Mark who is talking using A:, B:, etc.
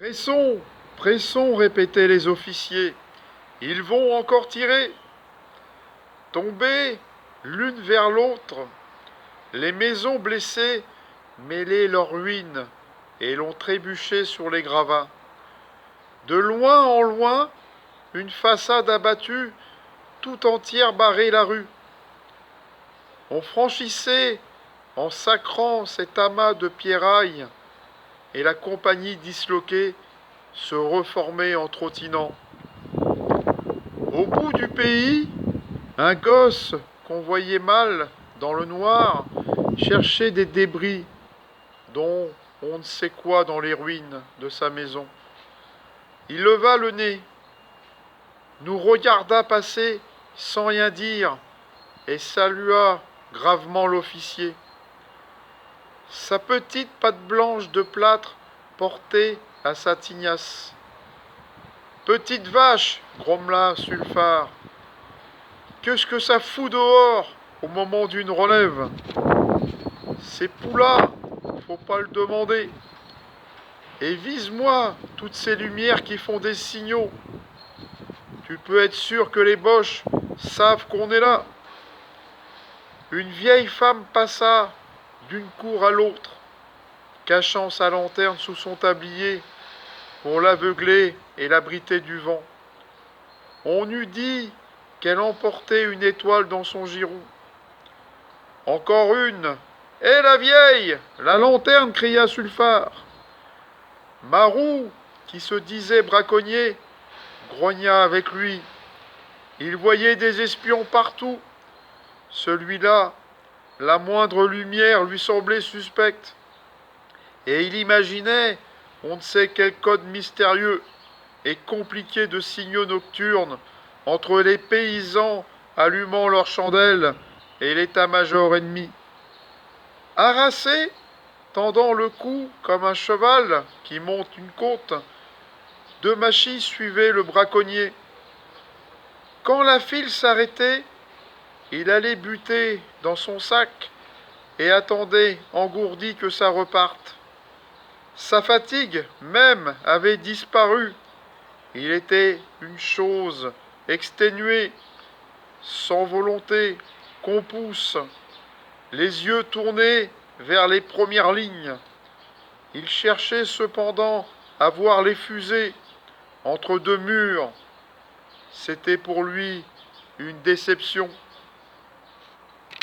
A: Pressons, pressons, répétaient les officiers. Ils vont encore tirer. Tombés l'une vers l'autre, les maisons blessées mêlaient leurs ruines et l'on trébuchait sur les gravats. De loin en loin, une façade abattue, tout entière barrait la rue. On franchissait en sacrant cet amas de pierrailles, et la compagnie disloquée se reformait en trottinant. Au bout du pays, un gosse qu'on voyait mal dans le noir cherchait des débris, dont on ne sait quoi dans les ruines de sa maison. Il leva le nez, nous regarda passer sans rien dire et salua gravement l'officier. Sa petite patte blanche de plâtre portée à sa tignasse. Petite vache, grommela Sulfare, qu'est-ce que ça fout dehors au moment d'une relève? Ces poulas, faut pas le demander. Et vise-moi toutes ces lumières qui font des signaux. Tu peux être sûr que les boches savent qu'on est là. Une vieille femme passa d'une cour à l'autre, cachant sa lanterne sous son tablier pour l'aveugler et l'abriter du vent. On eût dit qu'elle emportait une étoile dans son giron. Encore une. Hé la vieille, la lanterne, cria Sulfare. Marou, qui se disait braconnier, grogna avec lui. Il voyait des espions partout. Celui-là, la moindre lumière lui semblait suspecte. Et il imaginait on ne sait quel code mystérieux et compliqué de signaux nocturnes entre les paysans allumant leurs chandelles et l'état-major ennemi. Harassé, tendant le cou comme un cheval qui monte une côte, deux machis suivaient le braconnier. Quand la file s'arrêtait, il allait buter dans son sac et attendait engourdi que ça reparte. Sa fatigue même avait disparu. Il était une chose exténuée, sans volonté, qu'on pousse, les yeux tournés vers les premières lignes. Il cherchait cependant à voir les fusées entre deux murs. C'était pour lui une déception.